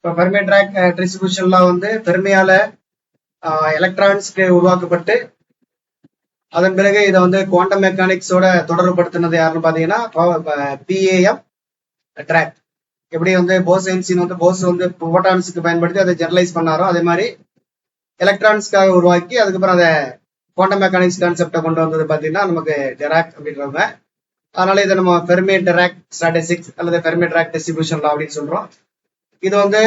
இப்போ Fermi track டிஸ்ட்ரிபியூஷன்லாம் வந்து ஃபெர்மியால எலக்ட்ரான்ஸ்க்கு உருவாக்கப்பட்டு அதன் பிறகு இதை வந்து குவாண்டம் மெக்கானிக்ஸோட தொடர்புபடுத்தினது யாருன்னு பாத்தீங்கன்னா PAM ட்ராக். எப்படி வந்து போஸ் ஐன்ஸ்டீன் வந்து போஸ் வந்து புரோட்டான்ஸ்க்கு பயன்படுத்தி அதை ஜெனரலைஸ் பண்ணாரோ அதே மாதிரி எலக்ட்ரான்ஸ்க்காக உருவாக்கி அதுக்கப்புறம் அதை குவாண்டம் மெக்கானிக்ஸ் கான்செப்டை கொண்டு வந்தது பாத்தீங்கன்னா நமக்கு டெராக் அப்படின்றவங்க. அதனால இதை நம்ம ஃபெர்மி டெராக் ஸ்டாட்டிஸ்டிக்ஸ் அல்லது ஃபெர்மி ட்ராக் டிஸ்ட்ரிபியூஷன் லா அப்படின்னு சொல்றோம். இது வந்து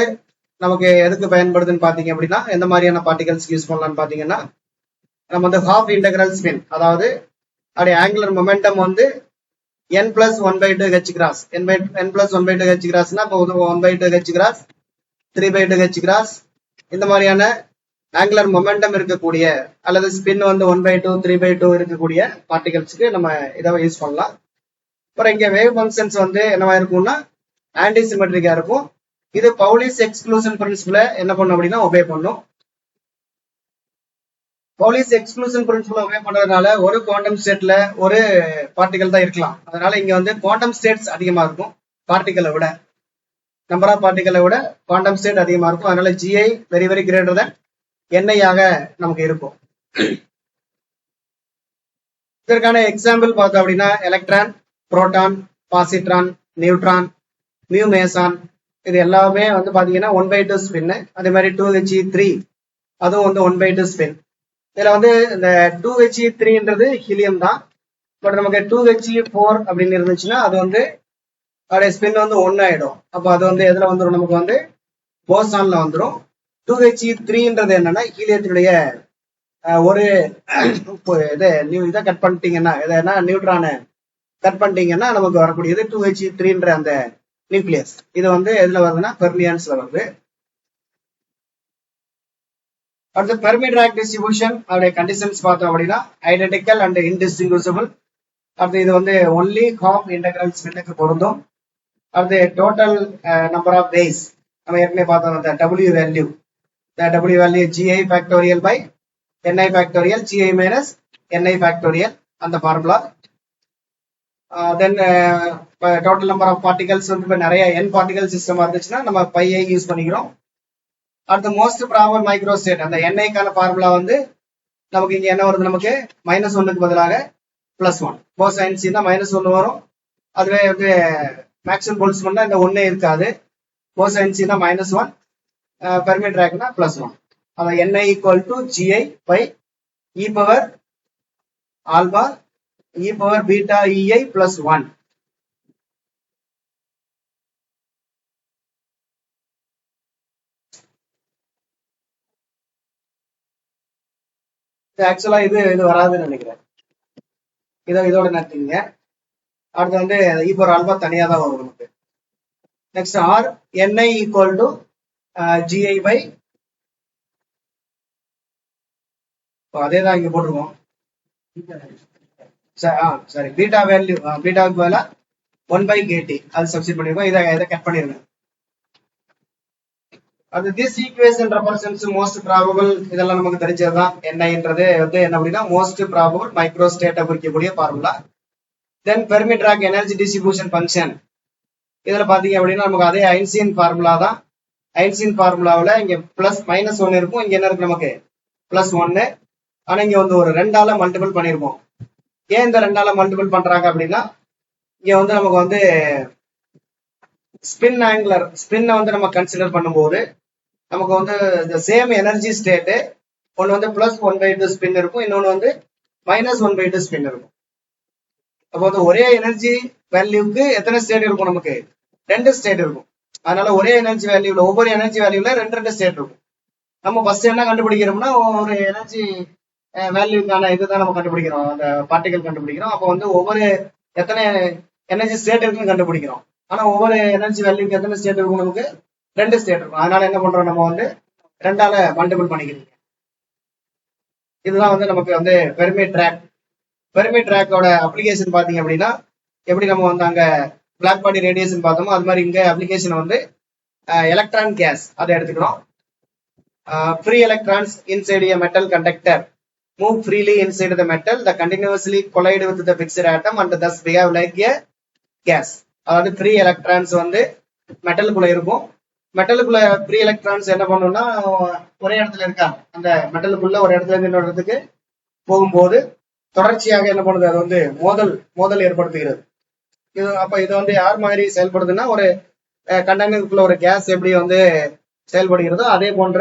நமக்கு எதுக்கு பயன்படுதுன்னு பாத்தீங்க அப்படின்னா எந்த மாதிரியான பார்ட்டிகல்ஸ் யூஸ் பண்ணலாம்னு பாத்தீங்கன்னா நம்ம வந்து ஹாஃப் இன்டெக்ரல் ஸ்பின், அதாவது அப்படியே ஆங்குலர் மொமெண்டம் வந்து n+1/2 h cross n+1/2 h கிராஸ்னா இப்போ 1/2 h கிராஸ் 3/2 h கிராஸ் இந்த மாதிரியான ஆங்குலர் மொமெண்டம் இருக்கக்கூடிய அல்லது ஸ்பின் வந்து 1/2 3/2 இருக்கக்கூடிய பார்ட்டிகல்ஸ்க்கு நம்ம இதை யூஸ் பண்ணலாம். அப்புறம் இங்க வேவ் ஃபங்க்ஷன்ஸ் வந்து என்னவா இருக்கும்னா ஆன்டி சிமெட்ரிக்கா இருக்கும். இது பவுலிஸ் எக்ஸ்க்ளூஷன் பிரின்சிபலை என்ன பண்ணும் அப்படின்னா ஒபே பண்ணும். பவுலிஸ் எக்ஸ்க்ளூஷன் பிரின்சிபல் ஒபே பண்றதுனால ஒரு குவாண்டம் ஸ்டேட்ல ஒரு பார்ட்டிகல் தான் இருக்கலாம். அதனால இங்க வந்து குவாண்டம் ஸ்டேட்ஸ் அதிகமா இருக்கும் பார்ட்டிகளை விட, நம்பர் ஆஃப் பார்ட்டிகளை விட குவாண்டம் ஸ்டேட் அதிகமா இருக்கும். அதனால GI very very greater then NI ஆக நமக்கு இருக்கும். இதற்கான எக்ஸாம்பிள் பார்த்தோம் அப்படின்னா electron, proton, positron, neutron, mu meson இது எல்லாமே வந்து பாத்தீங்கன்னா 1/2 ஸ்பின். அதே மாதிரி 2He3 அதுவும் வந்து 1/2 ஸ்பின். இதுல வந்து இந்த 2He3ன்றது ஹீலியம் தான். பட் நமக்கு 2He4 அப்படின்னு இருந்துச்சுன்னா அது வந்து அதோட ஸ்பின் வந்து 1 ஆயிடும். அப்போ அது வந்து எதுல வந்துடும், நமக்கு வந்து போசான்ல வந்துடும். 2He3ன்றது என்னன்னா ஹீலியத்தினுடைய ஒரு இதை கட் பண்ணிட்டீங்கன்னா எதனா நியூட்ரானை கட் பண்ணிட்டீங்கன்னா நமக்கு வரக்கூடியது 2He3ன்ற அந்த நியூக்ளியஸ். இது வந்து எதுல வருதுன்னா ஃபெர்மியான்ஸ்ல வருது. அடுத்து ஃபெர்மி ட்ராக் டிஸ்ட்ரிபியூஷன் அதோட கண்டிஷன்ஸ் பார்த்தோம் அப்படின்னா ஐடென்டிக்கல் அண்ட் இன்டிஸ்டிங்விஷபிள். அடுத்து இது வந்து ஒன்லி ஹாஃப் இன்டெக்ரல் ஸ்பின்னுக்கு பொருந்தும். அடுத்து டோட்டல் நம்பர் ஆஃப் வேஸ் நம்ம ஏற்கனவே பார்த்தோம். அந்த W value GI factorial by NI factorial GI minus NI factorial அந்த formula. Then total number of particles வந்து இப்போ நிறைய N பார்ட்டிகல் சிஸ்டமா இருந்துச்சுன்னா நம்ம பையை யூஸ் பண்ணிக்கிறோம். அடுத்து மோஸ்ட் ப்ராபபிள் மைக்ரோ ஸ்டேட் அந்த NIக்கான ஃபார்முலா வந்து நமக்கு இங்க என்ன வருது, நமக்கு -1க்கு பதிலாக +1. போஸ் ஐன்ஸ்டீன் தான் -1 வரும். அதுவே வந்து மேக்ஸ்வெல் போல்ட்ஸ்மேன் இந்த 1 இருக்காது. போஸ் ஐன்ஸ்டீன் தான் -1, ஃபெர்மி ட்ராக்னா +1. அதான் NI = GI by e power alpha e power beta EI +1. ஆக்சுவலா இது வராதுன்னு நினைக்கிறேன். இதோட நிறுத்திங்க. அடுத்து வந்து e power alpha தனியா தான் வரும் நமக்கு. நெக்ஸ்ட் NI = GI by அதே தான் இங்க போட்டிருக்கோம். சரி பீட்டா வேல்யூ பீட்டாவுக்கு பதிலா 1/kT அது சப்ஸ்டிட் பண்ணிருக்கோம். இதை கட் பண்ணிருங்க. அது this equation represents most probable. இதெல்லாம் நமக்கு தெரிஞ்சதுதான். NIன்றது வந்து என்ன அப்படின்னா மோஸ்ட் ப்ராபபிள் மைக்ரோ ஸ்டேட்டை குறிக்கக்கூடிய formula. Then Fermi Dirac energy distribution function. இதுல பாத்தீங்க அப்படின்னா நமக்கு அதே ஐன்ஸ்டீன் ஃபார்முலா தான். ஐன்ஸ்டீன் ஃபார்முலாவில் இங்க +-1 இருக்கும். இங்க என்ன இருக்கு, நமக்கு +1. ஆனா இங்க வந்து ஒரு 2ஆல மல்டிபிள் பண்ணிருப்போம். ஏன் இந்த 2ஆல மல்டிபிள் பண்றாங்க அப்படின்னா இங்க வந்து நமக்கு வந்து ஸ்பின்னை வந்து நம்ம கன்சிடர் பண்ணும்போது நமக்கு வந்து இந்த சேம் எனர்ஜி ஸ்டேட் ஒன்னு வந்து +1/2 ஸ்பின் இருக்கும், இன்னொன்னு வந்து -1/2 ஸ்பின் இருக்கும். அப்போ வந்து ஒரே எனர்ஜி வேல்யூக்கு எத்தனை ஸ்டேட் இருக்கும், நமக்கு 2 ஸ்டேட் இருக்கும். அதனால ஒரே எனர்ஜி வேல்யூல ஒவ்வொரு எனர்ஜி வேல்யூல 2 ஸ்டேட் இருக்கும். நம்ம ஃபர்ஸ்ட் என்ன கண்டுபிடிக்கிறோம்னா ஒரு எனர்ஜி வேல்யூக்கான இதுதான் நம்ம கண்டுபிடிக்கிறோம், அந்த பார்ட்டிகல் கண்டுபிடிக்கிறோம். அப்போ வந்து ஒவ்வொரு எத்தனை எனர்ஜி ஸ்டேட் இருக்குன்னு கண்டுபிடிக்கிறோம். ஆனா ஒவ்வொரு எனர்ஜி வேல்யூக்கு எத்தனை ஸ்டேட் இருக்கும், நமக்கு 2 ஸ்டேட் இருக்கும். அதனால என்ன பண்றோம், நம்ம வந்து 2ஆல மல்டிபிள் பண்ணிக்கிறோம். இதுதான் வந்து நமக்கு வந்து ஃபெர்மி ட்ராக். ஃபெர்மி ட்ராக்கோட அப்ளிகேஷன் பாத்தீங்க அப்படின்னா எப்படி நம்ம வந்து அங்க பிளாக் பாடி ரேடியேஷன் பார்த்தோமோ அது மாதிரி இங்க அப்ளிகேஷன் வந்து எலக்ட்ரான் கேஸ் அதை எடுத்துக்கிறோம். Free electrons inside a metal conductor move freely inside the metal, the continuously collide with the fixed atom and thus behave like a gas. அதாவது ஃப்ரீ எலக்ட்ரான்ஸ் வந்து மெட்டலுக்குள்ள இருக்கும். மெட்டலுக்குள்ள free electrons என்ன பண்ணும்னா ஒரே இடத்துல இருக்கா, அந்த மெட்டலுக்குள்ள ஒரு இடத்துல இருந்து இன்னொரு இடத்துக்கு போகும்போது தொடர்ச்சியாக என்ன பண்ணுது, அது வந்து மோதல் ஏற்படுத்துகிறது. இது அப்ப இது வந்து யார் மாதிரி செயல்படுதுன்னா, ஒரு கண்டெய்னருக்குள்ள ஒரு கேஸ் எப்படி வந்து செயல்படுகிறதோ அதே போன்ற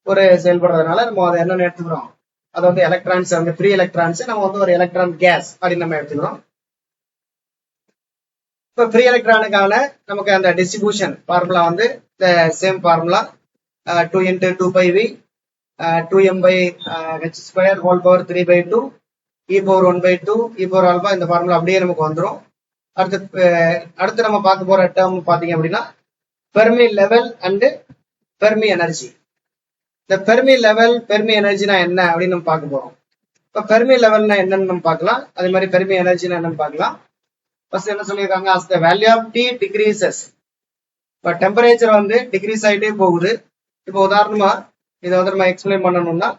ஒரு செயல்படுறதுனால நம்ம அதை என்னன்னு எடுத்துக்கிறோம், அது வந்து எலக்ட்ரான்ஸ் வந்து ஃப்ரீ எலக்ட்ரான்ஸ் நம்ம வந்து ஒரு எலக்ட்ரான் கேஸ் அப்படின்னு நம்ம எடுத்துக்கிறோம். இப்போ ஃப்ரீ எலக்ட்ரானுக்கான நமக்கு அந்த டிஸ்ட்ரிபியூஷன் ஃபார்முலா வந்து same formula 2 × 2πv 2m/h² whole power 3/2 e⁻1/2 e⁻α இந்த ஃபார்முலா அப்படியே நமக்கு வந்துடும். அடுத்து நம்ம பார்க்க போற டேர்ம் பாத்தீங்க அப்படின்னா Fermi level and Fermi energy. இந்த ஃபெர்மி லெவல் ஃபெர்மி எனர்ஜினா என்ன அப்படின்னு நம்ம பார்க்க போறோம். இப்ப ஃபெர்மி லெவல்னா என்னன்னு நம்ம பார்க்கலாம், அதே மாதிரி ஃபெர்மி எனர்ஜினா என்னன்னு பார்க்கலாம். ஃபர்ஸ்ட் என்ன சொல்லியிருக்காங்க, as the value of T decreases, இப்போ டெம்பரேச்சர் வந்து டிக்ரீஸ் ஆகிட்டே போகுது. இப்போ உதாரணமா இதை வந்து நம்ம எக்ஸ்பிளைன் பண்ணணும்னா,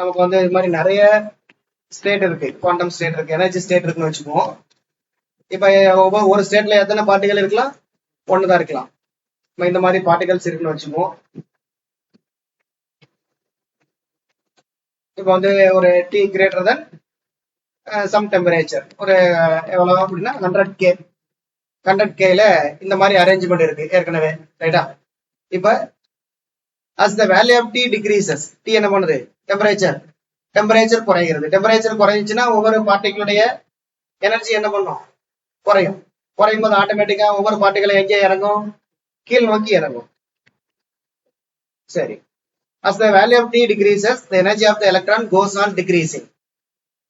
நமக்கு வந்து இது மாதிரி நிறைய ஸ்டேட் இருக்கு, குவாண்டம் ஸ்டேட் இருக்கு, எனர்ஜி ஸ்டேட் இருக்குன்னு வச்சுக்குவோம். இப்ப ஒரு ஸ்டேட்ல எத்தனை பார்ட்டிகல் இருக்கலாம், ஒண்ணுதான் இருக்கலாம். இந்த மாதிரி பார்ட்டிகல்ஸ் இருக்குன்னு வச்சுக்குவோம். இப்போ வந்து ஒரு T greater than some temperature, ஒரு எவ்வளவு அப்படின்னா 100K இந்த மாதிரி அரேஞ்ச்மெண்ட் இருக்கு ஏற்கனவே, ரைட்டா? இப்ப as the value of T decreases, T என்ன பண்ணுது, டெம்பரேச்சர் குறைகிறது. டெம்பரேச்சர் குறைஞ்சுன்னா ஒவ்வொரு பார்ட்டிகளுடைய எனர்ஜி என்ன பண்ணும், குறையும் போது ஆட்டோமேட்டிக்கா ஒவ்வொரு பார்ட்டிகளும் எங்கே இறங்கும், கீழ் நோக்கி இறங்கும். சரி, as the value of T decreases, the energy of the electron goes on decreasing.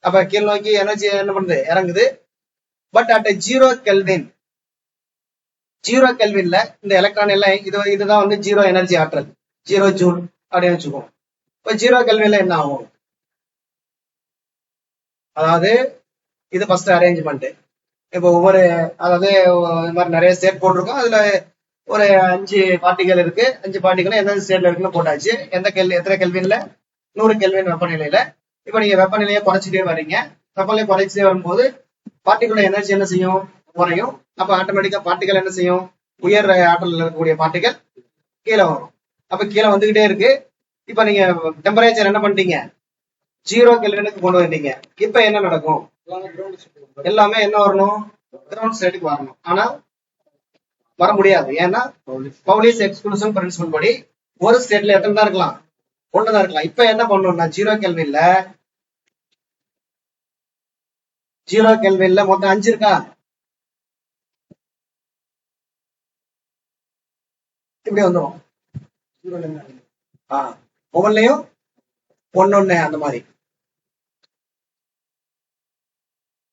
அப்ப கீழ் நோக்கி எனர்ஜி என்ன பண்ணுது, இறங்குது. பட் அட் 0 கெல்வின், 0 கெல்வின்ல இந்த எலக்ட்ரான் எல்லாம் இதுதான் வந்து 0 எனர்ஜி ஆற்றல், 0 ஜூல் அப்படின்னு வச்சுக்கோம். இப்ப 0 கெல்வின்ல என்ன ஆகும், அதாவது இது ஃபர்ஸ்ட் அரேஞ்ச்மெண்ட். இப்போ ஒவ்வொரு, அதாவது இந்த மாதிரி நிறைய ஸ்டேட் போட்டிருக்கோம், அதுல ஒரு 5 பார்ட்டிகள் இருக்கு. 5 பார்ட்டிகளும் எந்த ஸ்டேட்ல இருக்குன்னு போட்டாச்சு. எத்தனை கெல்வின்ல, 100 கெல்வின் வெப்பநிலையில. இப்ப நீங்க வெப்பநிலையை குறைச்சிட்டே வரீங்க. வெப்பநிலையை குறைச்சிட்டே வரும்போது பார்ட்டிகளோட எனர்ஜி என்ன செய்யும், குறையும். அப்ப ஆட்டோமேட்டிக்கா பார்ட்டிகள் என்ன செய்யும், உயர் ஆற்றல் இருக்கக்கூடிய பார்ட்டிகள் கீழே வரும். அப்ப கீழே வந்துகிட்டே இருக்கு. இப்ப நீங்க டெம்பரேச்சர் என்ன பண்ணிட்டீங்க, 0 கெல்வினுக்கு கொண்டு வந்தீங்க. இப்ப என்ன நடக்கும், எல்லாமே என்ன வரணும், கிரவுண்ட் ஸ்டேட்டுக்கு வரணும். ஆனா வர முடியாது. ஏன்னா பவுலிஸ் எக்ஸ்க்ளூசிவ் பிரின்சிபல் படி ஒரு ஸ்டேட்ல எத்தனை தான் இருக்கலாம், ஒண்ணுதான் இருக்கலாம். இப்ப என்ன பண்ணணும்னா 0 கெல்வின்ல மொத்தம் 5 இருக்கா, இப்படி வந்துடும். ஒவ்வொன்றையும் ஒன்னொன்னு அந்த மாதிரி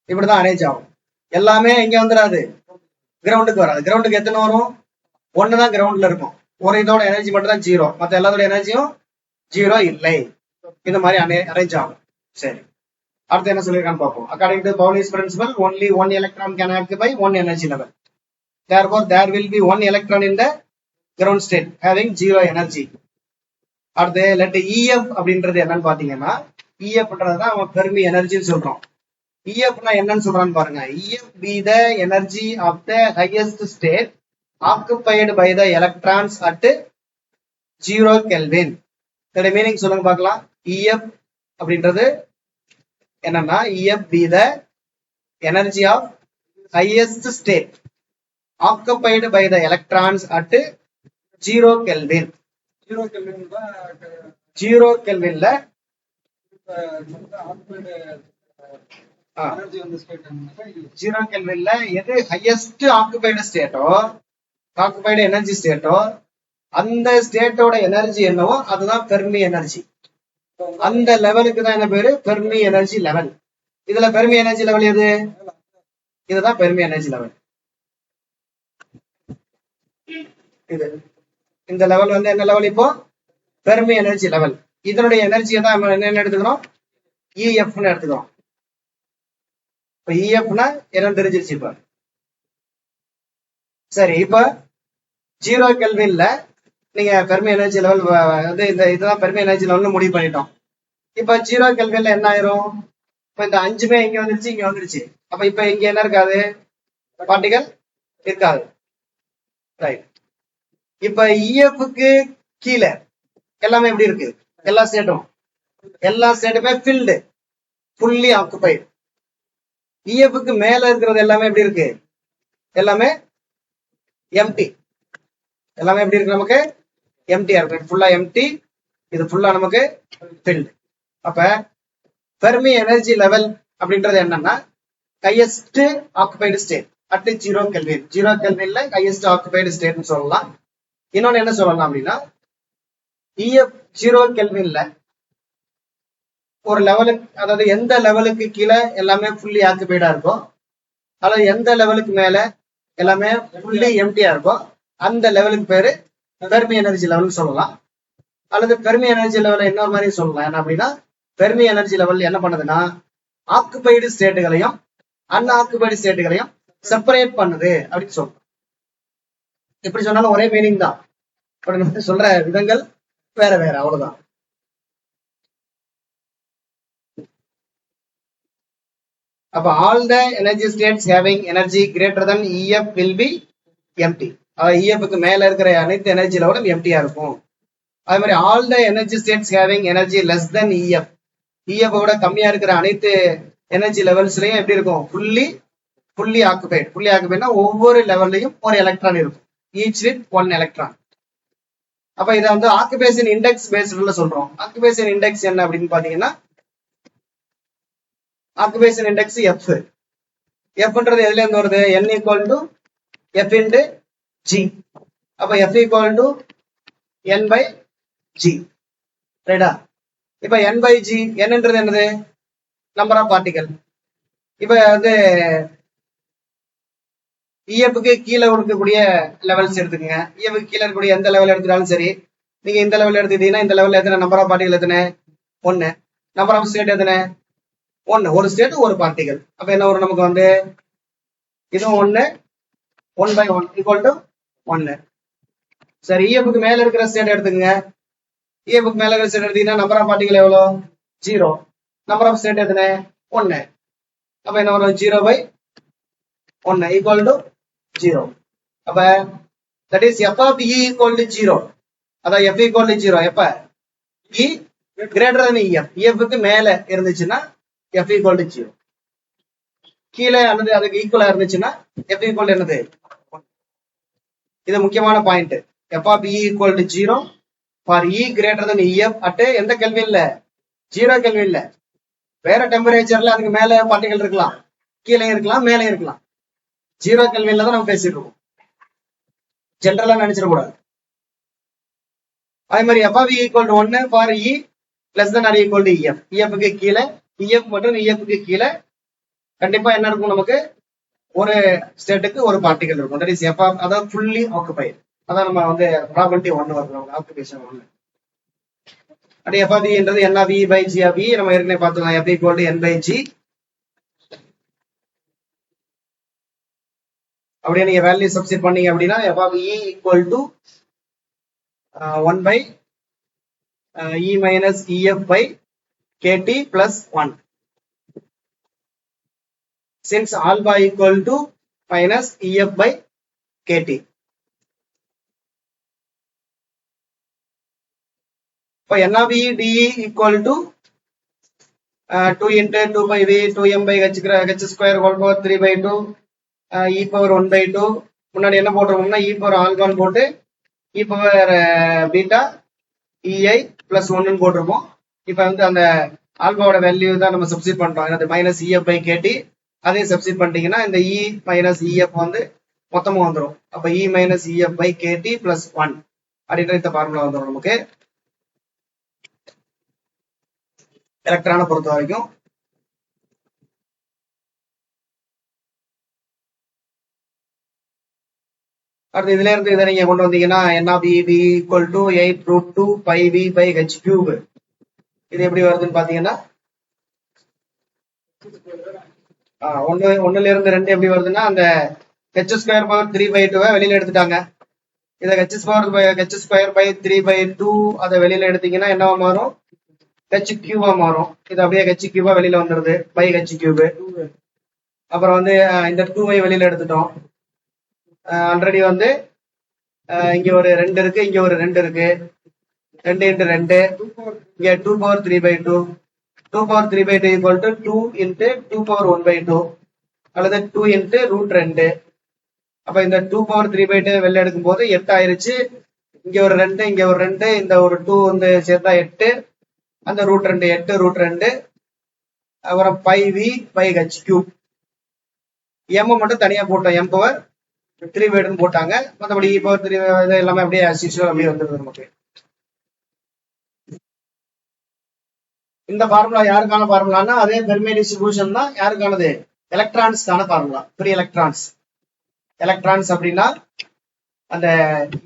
இப்படிதான் அரேஞ்ச் ஆகும். எல்லாமே இங்க வந்துடாது, கிரவுண்டுக்கு வராது. கிரவுண்டுக்கு எத்தனை வரும், ஒண்ணுதான் கிரவுண்ட்ல இருக்கும். ஒரு இதோட எனர்ஜி மட்டும் தான் 0, மத்த எல்லாத்தோட எனர்ஜியும் 0 இல்லை. இந்த மாதிரி அரேஞ்ச் ஆகும். சரி, அடுத்து என்ன சொல்லியிருக்கான்னு பார்ப்போம். According to Pauli's principle, only one electron can occupy one energy level. Therefore, there will be one electron in the ground state having 0 energy. அடுத்து let EF அப்படின்றது என்னன்னு பாத்தீங்கன்னா, EFன்றதுதான் நம்ம ஃபெர்மி எனர்ஜின்னு சொல்றோம். EFனா என்னன்னு சொல்றான்னு பாருங்க. EF be the energy of the highest state occupied by the electrons at 0 Kelvin. இதோட மீனிங் சொல்லுங்க பார்க்கலாம். EF அப்படின்றது என்னன்னா, EF be the energy of highest state occupied by the electrons at 0 Kelvin. 0 Kelvinல 0 கெல்வின்ல எது ஹையஸ்ட் ஆக்குபைடு ஸ்டேட்டோ, ஆக்குபைடு எனர்ஜி ஸ்டேட்டோ, அந்த ஸ்டேட்டோட energy என்னவோ அதுதான் Fermi energy. அந்த லெவலுக்கு தான் என்ன பேரு, ஃபெர்மி எனர்ஜி லெவல். இதுல ஃபெர்மி எனர்ஜி லெவல் எது, இதுதான் ஃபெர்மி எனர்ஜி லெவல். இது இந்த லெவல் வந்து என்ன லெவல், இப்போ ஃபெர்மி எனர்ஜி லெவல். இதனுடைய எனர்ஜியை தான் நம்ம என்ன எடுத்துக்கிறோம், EFன்னு எடுத்துக்கிறோம். இப்ப EFனா என்னன்னு தெரிஞ்சிருச்சு இப்ப. சரி, இப்ப 0 கெல்வின்ல நீங்க ஃபெர்மி எனர்ஜி லெவல் வந்து இதுதான் ஃபெர்மி எனர்ஜி லெவல்னு முடிவு பண்ணிட்டோம். இப்ப 0 கெல்வின்ல என்ன ஆயிரும், இப்ப இந்த 5மே இங்க வந்துருச்சு, இங்க வந்துருச்சு. அப்ப இப்ப இங்க என்ன இருக்காது, பார்ட்டிகல் இருக்காது. ரைட். இப்ப இஎஃப்க்கு கீழே எல்லாமே எப்படி இருக்கு? எல்லா ஸ்டேட்டுமே ஃபில்டு, ஃபுல்லி ஆக்குபைடு. இஎஃப்க்கு மேல இருக்கிறது எல்லாமே எப்படி இருக்கு? எல்லாமே எம்டி. எல்லாமே எப்படி இருக்கு? நமக்கு எம்டியா இருக்கு. ஃபுல்லா எம்டி, இது ஃபுல்லா நமக்கு ஃபில்டு. அப்ப ஃபெர்மி எனர்ஜி லெவல் அப்படின்றது என்னன்னா highest occupied state at 0 kelvin. 0 கெல்வின்ல ஹையஸ்ட் ஆக்குபைடு ஸ்டேட்னு சொல்லலாம். இன்னொன்னு என்ன சொல்லலாம் அப்படின்னா இஎஃப் 0 கெல்வின்ல ஒரு லெவலுக்கு, அதாவது எந்த லெவலுக்கு கீழே எல்லாமே ஃபுல்லி ஆக்குபைடா இருக்கும், அல்லது எந்த லெவலுக்கு மேல எல்லாமே ஃபுல்லி எம்டியா இருக்கும், அந்த லெவலுக்கு பேரு ஃபெர்மி எனர்ஜி லெவல்னு சொல்லலாம். அல்லது ஃபெர்மி எனர்ஜி லெவல் இன்னொரு மாதிரி சொல்லலாம். என்ன அப்படின்னா ஃபெர்மி எனர்ஜி லெவல் என்ன பண்ணுதுன்னா ஆக்குபைடு ஸ்டேட்டுகளையும் அன்ஆக்குபைடு ஸ்டேட்டுகளையும் செப்பரேட் பண்ணுது அப்படின்னு சொல்றோம். எப்படி சொன்னாலும் ஒரே மீனிங் தான், சொல்ற விதங்கள் வேற வேற, அவ்வளவுதான். அப்ப all the energy states having energy greater than EF will be empty. இஎஃப்க்கு மேல இருக்கிற அனைத்து எனர்ஜி லெவலும் எம்டியா இருக்கும். அதே மாதிரி all the energy states having energy less than EF, EF கம்மியா இருக்கிற அனைத்து எனர்ஜி லெவல்ஸ்லயும் எப்படி இருக்கும்? Fully occupied. ஃபுல்லி ஆக்குபைடுனா ஒவ்வொரு லெவல்லையும் ஒரு எலக்ட்ரான் இருக்கும், ஈச் வித் 1 எலக்ட்ரான். அப்ப இதை வந்து ஆக்குபேஷன் இண்டெக்ஸ் பேஸ்ட்ல சொல்றோம். ஆக்குபேஷன் இண்டெக்ஸ் என்ன அப்படின்னு பாத்தீங்கன்னா ஆக்குபேஷன் இண்டெக்ஸ் எஃப். எஃப்ன்றது எதுல இருந்து வருது? n equal to F into G. அப்ப F equal to n by G, ரைட்டா? இப்ப n பை ஜி, என்னன்றது என்னது? Number of particle. இப்ப வந்து இஎஃப்க்கு கீழே இருக்கக்கூடிய லெவல்ஸ் எடுத்துக்கங்க. இஎஃப்க்கு கீழே இருக்கக்கூடிய எந்த லெவல் எடுத்துட்டாலும் சரி, நீங்க இந்த லெவல் எடுத்துக்கிட்டீங்கன்னா இந்த லெவல்ல எத்தனை நம்பர் ஆஃப் பார்ட்டிகல்? எத்தனை? 1. நம்பர் ஆஃப் ஸ்டேட் எத்தனை? 1. ஒரு ஸ்டேட் ஒரு பார்ட்டிகல். அப்ப என்ன வரும் நமக்கு வந்து? இதுவும் 1, 1 by 1 ஈக்குவல் டு 1. சரி, இஎஃப்க்கு மேல இருக்கிற ஸ்டேட் எடுத்துக்கங்க. இஎஃப்க்கு மேல இருக்கிற ஸ்டேட் எடுத்தீங்கன்னா நம்பர் ஆஃப் பார்ட்டிகல் எவ்வளோ? 0. நம்பர் ஆஃப் ஸ்டேட் எத்தனை? 1. அப்ப என்ன வரும்? 0 by 1 ஈக்குவல் டு 0. அப்ப that is f of e equal to 0. அதான் f equal to 0 எப்ப? e greater than ef. ef க்கு மேல இருந்துச்சுன்னா f equal to 0. கீழே அல்லது அதுக்கு ஈக்குவலா இருந்துச்சுன்னா f equal என்னது? இது முக்கியமான point. f of e equal to 0 for e greater than ef at எந்த கெல்வின்ல? 0 கெல்வின்ல. வேற டெம்பரேச்சர்ல அதுக்கு மேல பார்ட்டிகல் இருக்கலாம், கீழே இருக்கலாம், மேலே இருக்கலாம். 0 கெல்வின்ல தான் நம்ம பேசிட்டு இருக்கோம், ஜெனரலா நினைச்சிடக்கூடாது. அதே மாதிரி f of e equal to 1 for e less than or equal to ef. க்கு கீழே, ef மற்றும் ef க்கு கீழே கண்டிப்பா என்ன இருக்கும்? நமக்கு ஒரு ஸ்டேட்டுக்கு ஒரு பார்ட்டிகல் இருக்கும். தட் இஸ் f of, அதாவது ஃபுல்லி ஆக்குபைடு. அதான் நம்ம வந்து ப்ராபபிலிட்டி 1 வரும், ஆக்குபேஷன் 1. அப்படி f of e என்றது n of e by g of e நம்ம ஏற்கனவே பார்த்தோம். f equal to n by g. அப்படியே நீங்க வேல்யூ சப்ஸ்டிட் பண்ணீங்க அப்படின்னா f of e equal to 1 by e minus ef by kt plus 1. Since alpha equal to minus ef by kt. இப்போ n of e de equal to 2 into 2 by v 2m by h square whole power 3 by 2 e power 1 by 2. முன்னாடி என்ன போட்டிருக்கோம்னா e power alpha போட்டு e power beta ei plus 1 போட்டிருப்போம். இப்ப வந்து அந்த ஆல்பாவோட value தான் நம்ம சப்ஸ்டிட் பண்றோம். அது மைனஸ் ef by kt. அதே சப்ஸ்டிட் பண்ணிட்டீங்கன்னா இந்த e மைனஸ் ef வந்து மொத்தமா வந்துடும். அப்ப e minus ef by kt plus 1 அப்படின்ற இந்த ஃபார்முலா வந்துடும் நமக்கு எலக்ட்ரானை பொறுத்த வரைக்கும். அடுத்து இதுல இருந்து இதை நீங்க கொண்டு வந்தீங்கன்னா n of e equal to 8√2 pi v by h cube. இது எப்படி வருதுன்னு பாத்தீங்கன்னா ஒண்ணுல இருந்து 2 எப்படி வருதுன்னா அந்த h ஸ்கொயர் பவர் 3/2 வெளியில எடுத்துட்டாங்க. இதை h ஸ்கொயர் பை 3/2 அதை வெளியில எடுத்தீங்கன்னா என்னவா மாறும்? h கியூபா மாறும். இது அப்படியே h கியூபா வெளியில வந்துருது, பை h கியூபு. அப்புறம் வந்து இந்த 2 வெளியில எடுத்துட்டோம். ஆல்ரெடி வந்து இங்க ஒரு 2 இருக்கு, இங்க ஒரு 2 இருக்கு. 2 into 2 இங்க 2 power 3/2. 2 power 3/2 equal to 2 into 2 power 1/2 அல்லது 2 into √2. அப்ப இந்த 2 power 3/2 வெளில எடுக்கும் போது 8 ஆயிருச்சு. இங்க ஒரு 2, இங்க ஒரு 2, இந்த ஒரு 2 வந்து சேர்த்தா 8. அந்த √2 8 √2. அப்புறம் πv by h cube. m மட்டும் தனியா போட்டோம், m power 3/2 போட்டாங்க. மற்றபடி e power 3 எல்லாமே அப்படியே as usual அப்படியே வந்துருது நமக்கு. இந்த ஃபார்முலா யாருக்கான ஃபார்முலான்னா அதே பெர்மி டிஸ்ட்ரிபியூஷன் தான். யாருக்கானது? எலக்ட்ரான்ஸ்க்கான ஃபார்முலா. Free electrons. எலக்ட்ரான்ஸ் அப்படின்னா அந்த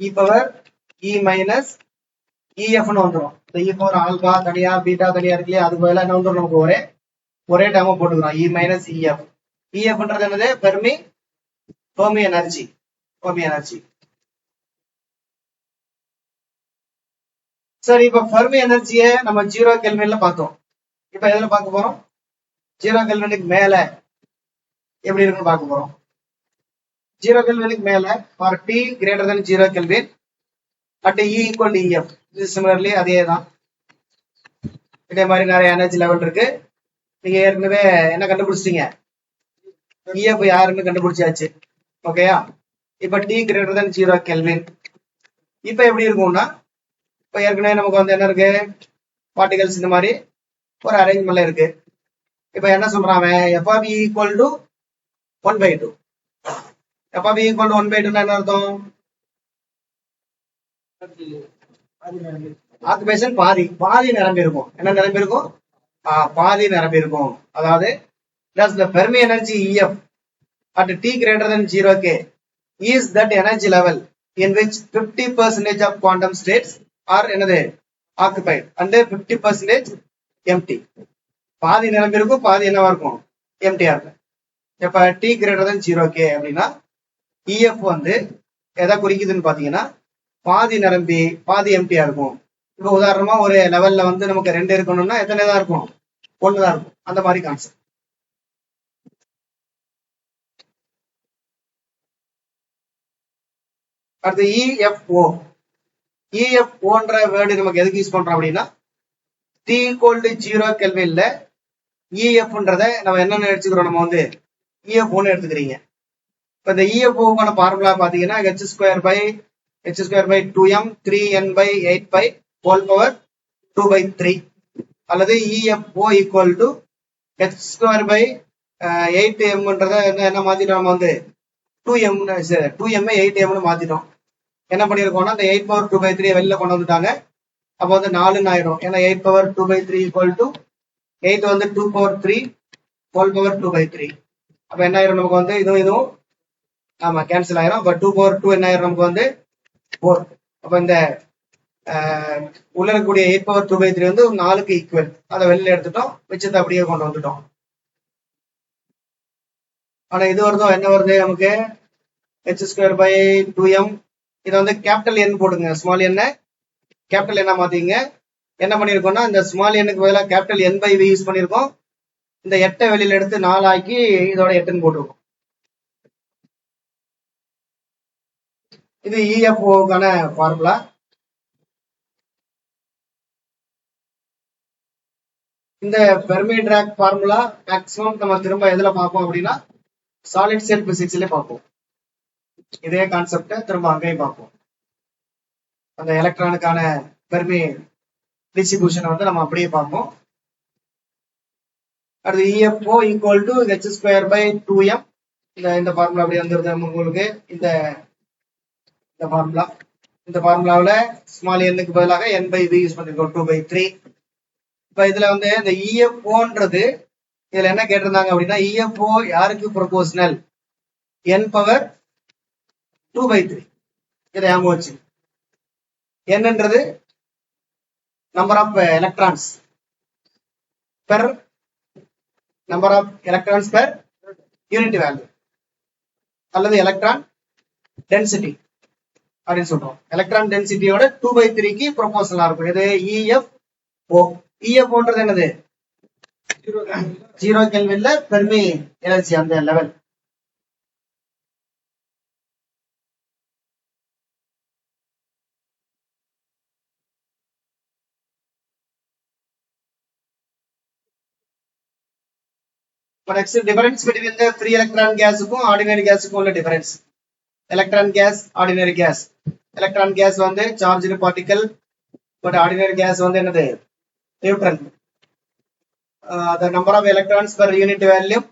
இ பவர் இ மைனஸ் இஎஃப்னு வந்துடும். இந்த இ பவர் ஆல்பா தனியா பீட்டா தனியா இருக்கு இல்லையா, அது பதிலாக என்ன வந்துடும், நமக்கு ஒரே டேர்மா போட்டுக்கிறோம், இ மைனஸ் இஎஃப். இஎஃப்ன்றது என்னது? Fermi energy. Fermi energy. சரி, இப்ப ஃபெர்மி எனர்ஜியை நம்ம 0 கெல்வின்ல பார்த்தோம். இப்ப எதுல பார்க்க போறோம்? 0 கெல்வினுக்கு மேல எப்படி இருக்குன்னு பார்க்க போறோம். 0 கெல்வினுக்கு மேல for T greater than 0 Kelvin at E equal to EF. இது சிமிலர்லி அதே தான். இதே மாதிரி நிறைய எனர்ஜி லெவல் இருக்கு. நீங்க ஏற்கனவே என்ன கண்டுபிடிச்சிட்டீங்க? EF யாருன்னு கண்டுபிடிச்சாச்சு. ஓகேயா? இப்ப T greater than 0 Kelvin இப்ப எப்படி இருக்கும்னா, இப்ப ஏற்கனவே நமக்கு வந்து என்ன இருக்கு, பார்ட்டிகல்ஸ் இந்த மாதிரி ஒரு அரேஞ்ச்மெண்ட்ல இருக்கு. இப்ப என்ன சொல்றான், FB equal to 1/2. FB equal to 1/2 என்ன அர்த்தம்? ஆக்குபேஷன் பாதி நிரம்பி இருக்கும். என்ன நிரம்பி இருக்கும்? பாதி நிரம்பி இருக்கும். அதாவது thus the Fermi energy EF at T greater than 0 K is that energy level in which 50% of quantum states are என்னது occupied and 50% empty. பாதி நிரம்பி இருக்கும், பாதி என்னவா இருக்கும்? எம்டியா இருக்கும். இப்ப T greater than 0 K அப்படின்னா EF வந்து எதை குறிக்குதுன்னு பாத்தீங்கன்னா பாதி நிரம்பி பாதி எம்டியா இருக்கும். இப்ப உதாரணமா ஒரு லெவல்ல வந்து நமக்கு 2 இருக்கணும்னா எத்தனை தான் இருக்கும்? 1 தான் இருக்கும். அந்த மாதிரி கான்செப்ட். அடுத்து EFO. EFOன்ற வேர்டு நமக்கு எதுக்கு யூஸ் பண்றோம் அப்படின்னா, T equal to 0 கெல்வின்ல EFன்றத நம்ம என்னன்னு எடுத்துக்கிறோம், நம்ம வந்து EFOன்னு எடுத்துக்கிறீங்க. இப்ப இந்த EFOக்கான ஃபார்முலா பாத்தீங்கன்னா h² by 2m 3n by 8 pi whole power 2/3 அல்லது EFO equal to h² by 8mன்றத என்ன மாத்திட்டோம், நம்ம வந்து 2m 8mனு மாத்திட்டோம். என்ன பண்ணிருக்கோம்னா இந்த 8 power 2/3 வெளியில கொண்டு வந்துட்டாங்க. அப்ப வந்து 4ன்னு ஆயிடும். ஏன்னா 8 power 2/3 equal to 8 வந்து 2 power 3 whole power 2/3. அப்ப என்ன ஆயிரும், நமக்கு வந்து இதுவும் ஆமா கேன்சல் ஆயிரும். அப்ப 2 power 2 என்ன ஆயிரும், நமக்கு வந்து 4. அப்ப இந்த உள்ள இருக்கக்கூடிய 8 power 2/3 வந்து 4க்கு ஈக்குவல். அதை வெளியில எடுத்துட்டோம், மிச்சத்தை அப்படியே கொண்டு வந்துட்டோம். ஆனா இது வருதோ, என்ன வருது நமக்கு, h² by 2m. இதை வந்து கேபிட்டல் என் போடுங்க, ஸ்மால் என்ன கேபிட்டல் என்ன மாத்தீங்க. என்ன பண்ணிருக்கோம்னா இந்த ஸ்மால் எண்ணுக்கு பதிலாக capital n by v use பண்ணிருக்கோம். இந்த 8 வெளியில எடுத்து 4 ஆக்கி இதோட 8ன்னு போட்டிருக்கோம். இது EFOக்கான ஃபார்முலா. இந்த ஃபெர்மி டிராக் ஃபார்முலா மேக்ஸிமம் நம்ம திரும்ப எதுல பார்ப்போம் அப்படின்னா சாலிட் ஸ்டேட் பிசிக்ஸ்ல பார்ப்போம். இதே கான்செப்டை திரும்ப அங்கேயும் பார்ப்போம். அந்த எலக்ட்ரானுக்கான ஃபெர்மி டிஸ்ட்ரிபியூஷனை வந்து நம்ம அப்படியே பார்ப்போம். அடுத்து EFO equal to h² by 2m. இந்த ஃபார்முலா அப்படி வந்துருது உங்களுக்கு. இந்த ஃபார்முலாவில் ஸ்மால் எண்ணுக்கு பதிலாக n by v யூஸ் பண்ணிருக்கோம், 2/3. இப்ப இதுல வந்து இந்த EFOன்றது இதுல என்ன கேட்டிருந்தாங்க அப்படின்னா, EFO யாருக்கு ப்ரொபோஷனல்? n power 2/3. இதை ஞாபகம் வச்சு, என்னன்றது number of electrons per number of electrons per unit value அல்லது எலக்ட்ரான் டென்சிட்டி அப்படின்னு சொல்றோம். எலக்ட்ரான் டென்சிட்டியோட 2/3க்கு ப்ரொபோஷனலா இருக்கும். இது EFO. EFOன்றது என்னது? 0 கெல்வின்ல ஃபெர்மி எனர்ஜி அந்த level. next difference between the free electron gasக்கும் ordinary gasக்கும் உள்ள difference. Electron gas, ordinary gas. Electron gas வந்து charged particle, but ordinary gas வந்து என்னது neutral. The number of electrons per unit volume,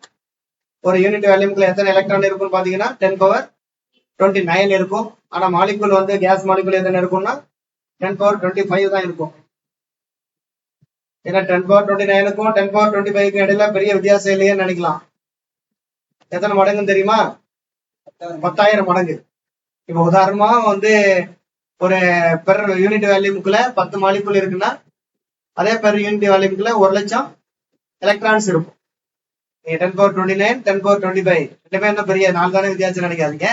ஒரு unit வால்யூம்க்குள்ள எத்தனை electron இருக்கும்னு பாத்தீங்கன்னா 10⁻29 இருக்கும். ஆனா மாலிகுல் வந்து கேஸ் மாலிகுல் எத்தனை இருக்கும்னா 10⁻25 தான் இருக்கும். ஏன்னா 10⁻29க்கும் 10⁻25க்கும் இடையில பெரிய வித்தியாசம் இல்லையேன்னு நினைக்கலாம். எத்தனை மடங்குன்னு தெரியுமா? 10,000 மடங்கு. இப்ப உதாரணமா வந்து ஒரு பெர் யூனிட் வேல்யூமுக்குள்ள 10 மாலிகுல் இருக்குன்னா அதே பெர் யூனிட் வேல்யூமுக்குள்ள 1,00,000 எலக்ட்ரான்ஸ் இருக்கும். 10⁻29 10⁻25 ரெண்டுமே என்ன பெரிய 4 தானே வித்தியாசம் நினைக்காதீங்க.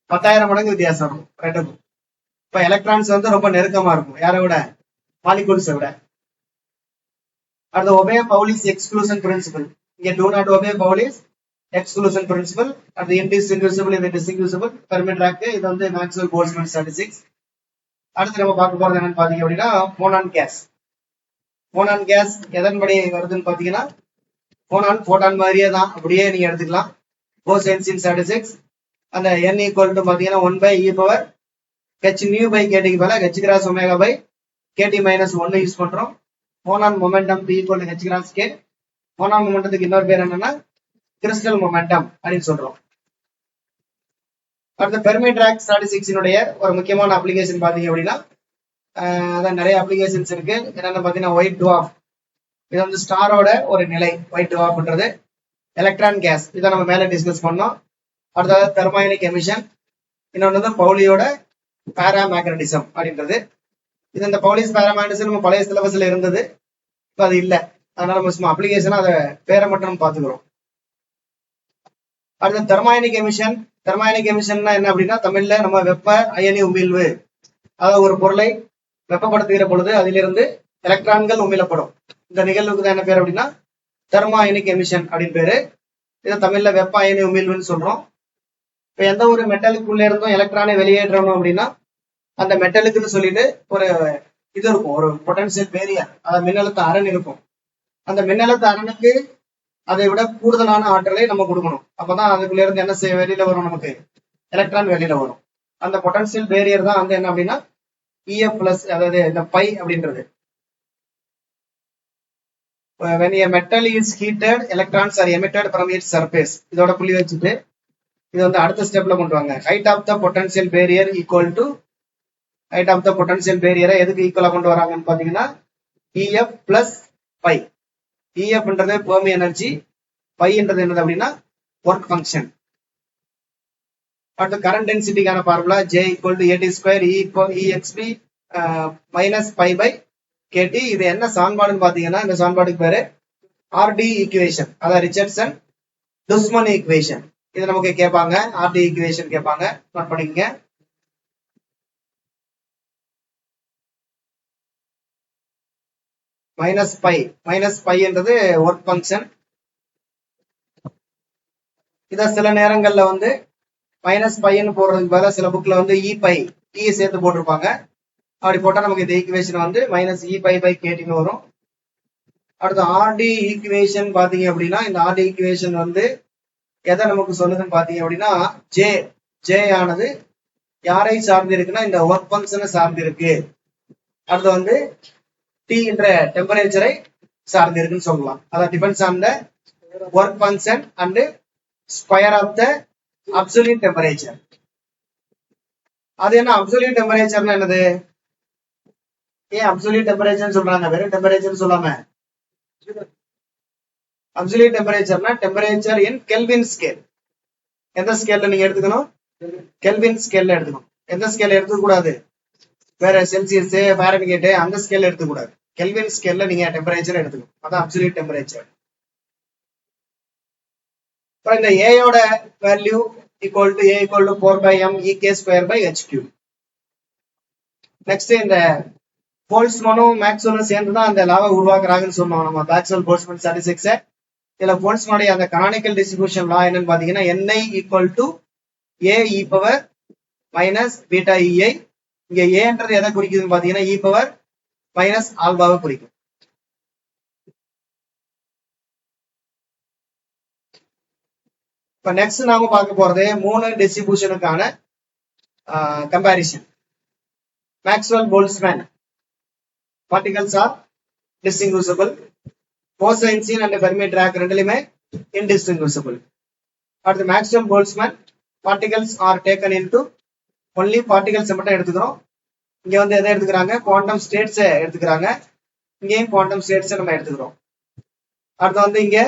10,000 மடங்கு வித்தியாசம் இருக்கும் ரெண்டுக்கும். இப்ப எலக்ட்ரான்ஸ் வந்து ரொம்ப நெருக்கமா இருக்கும் யாரை விட? மாலிகுல்ஸை விட. அடுத்து ஒபே பவுலிஸ் எக்ஸ்க்ளூஷன் பிரின்சிபல். இங்க do not obey Pauli's exclusion principle. அது indistinguishable இது distinguishable. பெர்மிட்ராக் இது வந்து மேக்ஸ்வெல் போல்ட்ஸ்மேன் ஸ்டாட்டிஸ்டிக்ஸ். அடுத்து நம்ம பார்க்க போறது என்னன்னு பாத்தீங்க அப்படின்னா மோனான் கேஸ். மோனான் கேஸ் எதன்படி வருதுன்னு பாத்தீங்கன்னா போனான் போட்டான் மாதிரியே தான், அப்படியே நீங்க எடுத்துக்கலாம். Bose Einstein statistics. அந்த n ஈக்குவல் டு பாத்தீங்கன்னா 1/e power h nu by kt க்கு பதிலா h cross omega by kt minus 1 use பண்றோம். Phonon momentum p equal to h cross k. Phonon மொமெண்டத்துக்கு இன்னொரு பேர் என்னன்னா கிறிஸ்டல் மொமெண்டம் அப்படின்னு சொல்றோம். அடுத்த பெர்மிட்ராக் ஸ்டாட்டிஸ்டிக்ஸினுடைய ஒரு முக்கியமான அப்ளிகேஷன் பாத்தீங்க அப்படின்னா அதான் நிறைய அப்ளிகேஷன்ஸ் இருக்கு. என்னன்னு பாத்தீங்கன்னா ஒயிட் டுவார்ஃப். இது வந்து ஸ்டாரோட ஒரு நிலை. ஒயிட் டுவார்ஃப்ன்றது எலக்ட்ரான் கேஸ். இதை நம்ம மேல டிஸ்கஸ் பண்ணோம். அடுத்தது தெர்மோயனிக் எமிஷன். இன்னொன்று பவுலியோட பாராமேக்னடிசம் அப்படின்றது. இது இந்த பவுலிஸ் பாராமேக்னடிசம் நம்ம பழைய சிலபஸ்ல இருந்தது, இப்போ அது இல்லை. அதனால நம்ம சும்மா அப்ளிகேஷனா அதை பேரை மட்டும் பார்த்துக்கிறோம். அடுத்த தெர்மோயனிக் எமிஷன். தெர்மோயனிக் எமிஷன்னா என்ன அப்படின்னா தமிழ்ல நம்ம வெப்ப அயனி உமிழ்வு. அதாவது ஒரு பொருளை வெப்பப்படுத்துகிற பொழுது அதிலிருந்து எலக்ட்ரான்கள் உமிழப்படும். இந்த நிகழ்வுக்கு தான் என்ன பேர் அப்படின்னா தெர்மோயனிக் எமிஷன் அப்படின்னு பேரு. இதை தமிழ்ல வெப்ப அயனி உமிழ்வுன்னு சொல்றோம். இப்ப எந்த ஒரு மெட்டலுக்குள்ள இருந்தும் எலக்ட்ரானை வெளியேற்றணும் அப்படின்னா அந்த மெட்டலுக்குன்னு சொல்லிட்டு ஒரு இது இருக்கும், ஒரு பொட்டன்சியல் பேரியர், அதாவது மின்னழுத்த அரண் இருக்கும். அந்த மின்னழுத்த அரணுக்கு அதை விட கூடுதலான ஆற்றலை நம்ம கொடுக்கணும். அப்பதான் அதுக்குள்ள இருந்து என்ன செய்ய வெளியில வரும், நமக்கு எலக்ட்ரான் வெளியில வரும். அந்த பொட்டன்சியல் பேரியர் தான் வந்து என்ன அப்படின்னா EF பிளஸ், அதாவது இந்த பை அப்படின்றது. when a metal is heated, electrons are emitted from its surface. இதோட புள்ளி வச்சுட்டு இது வந்து அடுத்த ஸ்டெப்ல கொண்டு வாங்க. height of the potential barrier equal to height of the potential barrier எதுக்கு ஈக்குவலா கொண்டு வராங்கன்னு பாத்தீங்கன்னா EF plus pi. EF ன்றது ஃபெர்மி எனர்ஜி, பைன்றது என்னது அப்படின்னா ஒர்க் ஃபங்க்ஷன். அடுத்து கரண்ட் டென்சிட்டிக்கான formula J equal to AT square EXP minus pi by KT. இது என்ன சமன்பாடுன்னு பாத்தீங்கன்னா இந்த சமன்பாடுக்கு பேரு RD ஈக்குவேஷன், அதாவது ரிச்சர்ட்சன் டுஸ்மன் ஈக்குவேஷன். இது நமக்கு கேட்பாங்க, RD ஈக்குவேஷன் கேட்பாங்க, நோட் பண்ணிக்கங்க. மைனஸ் பை என்றது ஒர்க் ஃபங்க்ஷன். இத சில நேரங்கள்ல வந்து மைனஸ் பைன்னு போடுறதுக்கு பதிலாக சில புக்ல வந்து இ சேர்த்து போட்டிருப்பாங்க. அப்படி போட்டா நமக்கு இந்த ஈக்குவேஷன் வந்து மைனஸ் இ பை பை கேட்டின்னு வரும். அடுத்து ஆர்டி ஈக்குவேஷன் பாத்தீங்க அப்படின்னா இந்த ஆர்டி ஈக்குவேஷன் வந்து எதை நமக்கு சொல்லுதுன்னு பாத்தீங்க அப்படின்னா ஜே ஆனது யாரை சார்ந்து இருக்குன்னா இந்த ஒர்க் ஃபங்க்ஷனை சார்ந்து இருக்கு. அடுத்து வந்து டி என்ற டெம்பரேச்சரை சார்ந்து இருக்குன்னு சொல்லலாம். அதாவது depends on the work function and square of the absolute temperature. அது என்ன அப்சல்யூட் டெம்பரேச்சர்னா என்னது? ஏன் அப்சல்யூட் டெம்பரேச்சர் சொல்றாங்க, வெறும் டெம்பரேச்சர் சொல்லாம? அப்சல்யூட் டெம்பரேச்சர்னா டெம்பரேச்சர் இன் கெல்வின் ஸ்கேல். எந்த ஸ்கேல்ல நீங்க எடுத்துக்கணும்? கெல்வின் ஸ்கேல்ல எடுத்துக்கணும். எந்த ஸ்கேல் எடுத்துக்க கூடாது? வேற செல்சியஸ், ஃபாரன்ஹீட் அந்த ஸ்கேல் எடுத்துக்க கூடாது. கெல்வின் ஸ்கேல்ல நீங்க டெம்பரேச்சர் எடுத்துக்கணும். அதான் அப்சல்யூட் டெம்பரேச்சர். அப்புறம் இந்த ஏயோட value equal to A = 4/m EK²/h³. Next இந்த போல்ட்ஸ்மனும் மேக்ஸ்வெல்லும் சேர்ந்து தான் அந்த லாவை உருவாக்குறாங்கன்னு சொன்னோம் நம்ம மேக்ஸ்வெல் போல்ட்ஸ்மன் ஸ்டாட்டிஸ்டிக்ஸ். இதுல போல்ட்ஸ்மனுடைய அந்த கனானிக்கல் டிஸ்ட்ரிபியூஷன் லா என்னன்னு பாத்தீங்கன்னா Ni = Ae⁻ βEi. இங்க ஏன்றது எதை குறிக்குதுன்னு பாத்தீங்கன்னா e⁻ ஆல்பாவை குறிக்கும். இப்ப நெக்ஸ்ட் நாம பார்க்க போறது 3 டிஸ்ட்ரிபியூஷனுக்கான comparison. Maxwell Boltzmann particles are distinguishable. Bose-Einstein and Fermi-Dirac ரெண்டுலயுமே indistinguishable. At the Maxwell Boltzmann, particles are taken into only particles மட்டும் எடுத்துக்கிறோம். இங்க வந்து எதை எடுத்துக்கிறாங்க, குவாண்டம் ஸ்டேட்ஸ் எடுத்துக்கிறாங்க. இங்கேயும் குவாண்டம் ஸ்டேட்ஸ் நம்ம எடுத்துக்கிறோம். அடுத்து வந்து இங்க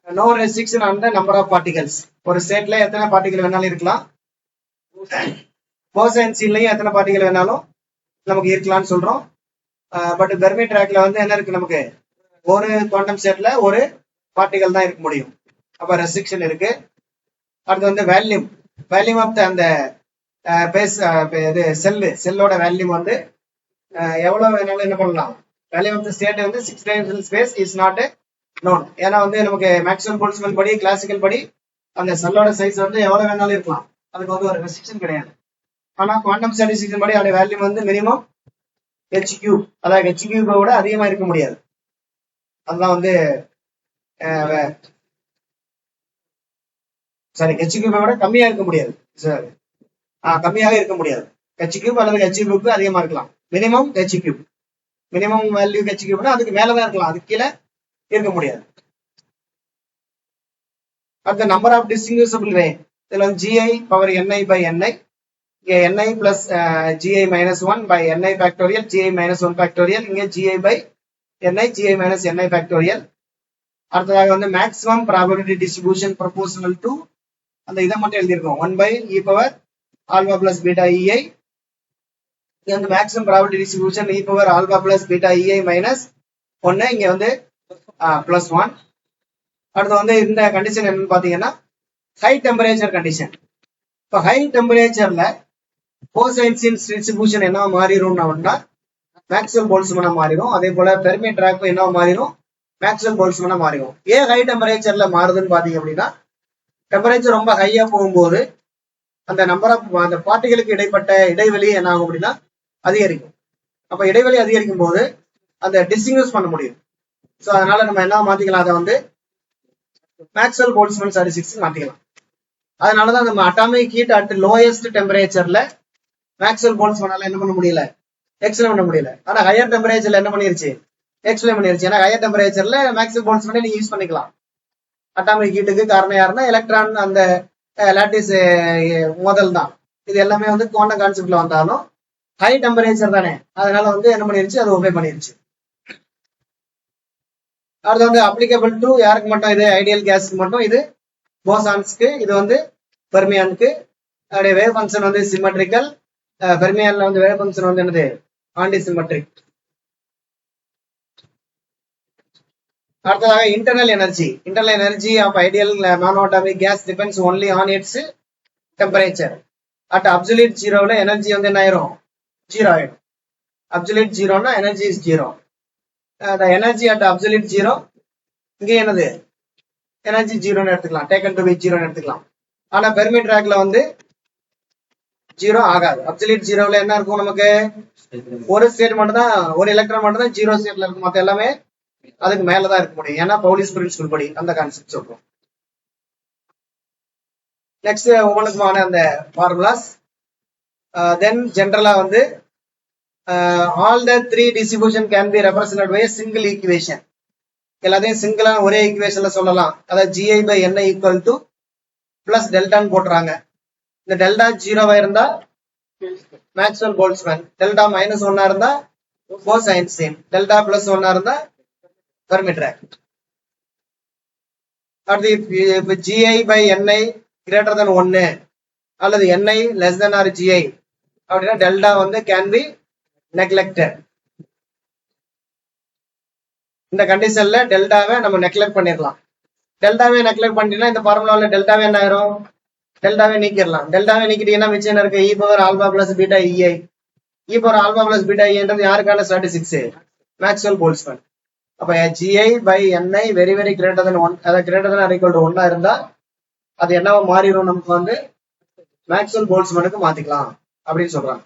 no restriction on the number of particles. ஒரு ஸ்டேட்ல எத்தனை பார்ட்டிகல் வேணாலும் இருக்கலாம். Bose-Einsteinலயும் எத்தனை பார்ட்டிகல் வேணாலும் நமக்கு இருக்கலாம்னு சொல்றோம். பட் Fermi-Diracல வந்து என்ன இருக்கு, நமக்கு ஒரு குவாண்டம் ஸ்டேட்ல ஒரு பார்ட்டிகல் தான் இருக்க முடியும். அப்ப ரெஸ்ட்ரிக்ஷன் இருக்கு. அடுத்து வந்து வேல்யூம் ஆஃப் அந்த செல்லோட வேல்யூம் வந்து எவ்வளவு வேணாலும் என்ன பண்ணலாம். வேல்யூம் ஆஃப் த ஸ்டேட் வந்து 6 dimensional space is not known. ஏன்னா வந்து நமக்கு மேக்ஸ்வெல் போல்ட்ஸ்மேன் படி, கிளாசிக்கல் படி அந்த செல்லோட சைஸ் வந்து எவ்வளவு வேணாலும் இருக்கலாம். அதுக்கு வந்து ஒரு ரெஸ்ட்ரிக்ஷன் கிடையாது. ஆனா குவாண்டம் ஸ்டாட்டிஸ்டிக்ஸ் படி அதோட வேல்யூம் வந்து மினிமம் h கியூப், அதாவது h கியூபை விட அதிகமா இருக்க முடியாது. அதுதான் வந்து சாரி h கியூபை விட கம்மியா இருக்க முடியாது. சார் கம்மியாக இருக்க முடியாது. h கியூப் அல்லது h கியூப்க்கு அதிகமா இருக்கலாம். Minimum h cube, minimum value h கியூப்னா அதுக்கு மேலதான் இருக்கலாம், அதுக்கு கீழே இருக்க முடியாது. அடுத்த நம்பர் ஆஃப் டிஸ்டிங்விஷபிள் வே, இதுல வந்து gi power ni by ni, இங்க ni plus gi minus 1 by ni factorial, gi minus 1 factorial, இங்க gi by ni, gi minus ni factorial. அடுத்ததாக வந்து maximum probability distribution proportional to அந்த இதை மட்டும் எழுதியிருக்கோம் 1 by e power alpha plus beta ei. இங்க வந்து maximum probability distribution e power alpha plus beta ei minus 1, இங்க வந்து பிளஸ் 1. அடுத்து வந்து இந்த கண்டிஷன் என்னன்னு பாத்தீங்கன்னா ஹை டெம்பரேச்சர் கண்டிஷன். இப்போ ஹை டெம்பரேச்சர்ல Bose-Einstein டிஸ்ட்ரிபியூஷன் என்ன மாறிடும்னா மேக்ஸ்வெல் போல்ட்ஸ்மேனா மாறிடும். அதே போல Fermi-Dirac என்ன மாறிடும், மேக்ஸ்வெல் போல்ட்ஸ்மேனா மாறிடும். ஏன் ஹை டெம்பரேச்சர்ல மாறுதுன்னு பாத்தீங்க அப்படின்னா, டெம்பரேச்சர் ரொம்ப ஹையா போகும்போது அந்த நம்பர் ஆஃப் அந்த பார்ட்டிகளுக்கு இடைப்பட்ட இடைவெளி என்ன ஆகும் அப்படின்னா அதிகரிக்கும். அப்ப இடைவெளி அதிகரிக்கும் போது அந்த டிஸ்டிங்விஷ் பண்ண முடியும். ஸோ அதனால நம்ம என்ன மாத்திக்கலாம், அதை வந்து மேக்ஸ்வெல் போல்ட்ஸ்மேன் ஸ்டாட்டிஸ்டிக்ஸ் மாத்திக்கலாம். அதனாலதான் நம்ம அட்டாமிக் ஹீட் அட் லோயஸ்ட் டெம்பரேச்சர்ல மேக்ஸ்வெல் போல்ட்ஸ்மேனால என்ன பண்ண முடியல, எக்ஸ்பிளைன் பண்ண முடியல. ஆனா ஹையர் டெம்பரேச்சர்ல என்ன பண்ணிருச்சு, எக்ஸ்பிளைன் பண்ணிருச்சு. ஏன்னா ஹையர் டெம்பரேச்சர்ல மேக்ஸ்வெல் போல்ட்ஸ்மேனை நீங்க யூஸ் பண்ணிக்கலாம். அட்டாமிக் ஹீட்டுக்கு காரணம் யாருன்னா எலக்ட்ரான், அந்த லாட்டிஸ் மோதல் தான். இது எல்லாமே வந்து குவாண்டம் கான்செப்ட்ல வந்தாலும் ஹை டெம்பரேச்சர் தானே, அதனால வந்து என்ன பண்ணிருச்சு, அது ஒபே பண்ணிருச்சு. அடுத்து வந்து அப்ளிகபிள் டு யாருக்கு மட்டும், இது ஐடியல் கேஸ்க்கு மட்டும், இது போசான்ஸ்க்கு, இது வந்து பெர்மியானுக்கு. அதோடைய வேவ் ஃபங்க்ஷன் வந்து சிமெட்ரிக்கல். பெர்மியான்ல வந்து வேவ் ஃபங்க்ஷன் வந்து என்னது, ஆன்டி சிமெட்ரிக். அடுத்ததாக internal energy of ideal non atomic gas depends only on its temperature. At absolute ஜீரோல எனர்ஜி வந்து என்ன ஆயிரும், ஜீரோ ஆயிடும். அப்சல்யூட் ஜீரோனா energy is zero. Energy at absolute zero, இங்கே என்னது எனர்ஜி ஜீரோன்னு எடுத்துக்கலாம், டேக்கன் டு பை ஜீரோன்னு எடுத்துக்கலாம். ஆனா Fermi-Diracல வந்து ஜீரோ ஆகாது. அப்சல்யூட் ஜீரோல என்ன இருக்கும், நமக்கு ஒரு ஸ்டேட் மட்டும் தான், ஒரு எலக்ட்ரான் மட்டும் தான் ஜீரோ ஸ்டேட்ல இருக்கும், மற்ற எல்லாமே அதுக்கு மேலதான் இருக்க முடியும். ஏன்னா பவுலிஸ் பிரின்சிபல் படி அந்த கான்செப்ட் சொல்றோம். நெக்ஸ்ட் ஒவ்வொன்றுக்குமான அந்த ஃபார்முலாஸ். தென் ஜென்ரலா வந்து all the 3 distribution can be represented by single equation. எல்லாத்தையும் சிங்கிளா ஒரே ஈக்குவேஷன்ல சொல்லலாம். அதாவது gi by ni equal to plus டெல்டான்னு போட்டுறாங்க. இந்த டெல்டா ஜீரோவா இருந்தா மேக்ஸ்வெல் போல்ட்ஸ்மேன், டெல்டா மைனஸ் 1 இருந்தா Bose-Einstein, டெல்டா பிளஸ் 1 இருந்தா Fermi-Dirac. அடுத்து இப்ப gi by ni greater than 1 அல்லது ni less than or gi அப்படின்னா டெல்டா வந்து கேன் பி நெக்லெக்டட். இந்த கண்டிஷன்ல டெல்டாவை நம்ம நெக்லெக்ட் பண்ணிடலாம். டெல்டாவே நெக்லெக்ட் பண்ணிட்டீங்கன்னா இந்த ஃபார்முலாவில் டெல்டாவே என்ன ஆயிரும், டெல்டாவே நீக்கிடலாம். டெல்டாவே நீக்கிட்டீங்கன்னா மிச்சம் என்ன இருக்கு, e power alpha plus beta ei. e power alpha plus beta eiன்றது யாருக்கான ஸ்டாட்டிஸ்டிக்ஸ், மேக்ஸ்வெல் போல்ட்ஸ்மேன். அப்ப gi by ni very very greater than 1, அதாவது greater than or equal to 1 இருந்தா அது என்னவா மாறிடும், நமக்கு வந்து மேக்ஸ்வெல் போல்ட்ஸ்மேனுக்கு மாத்திக்கலாம் அப்படின்னு சொல்றாங்க.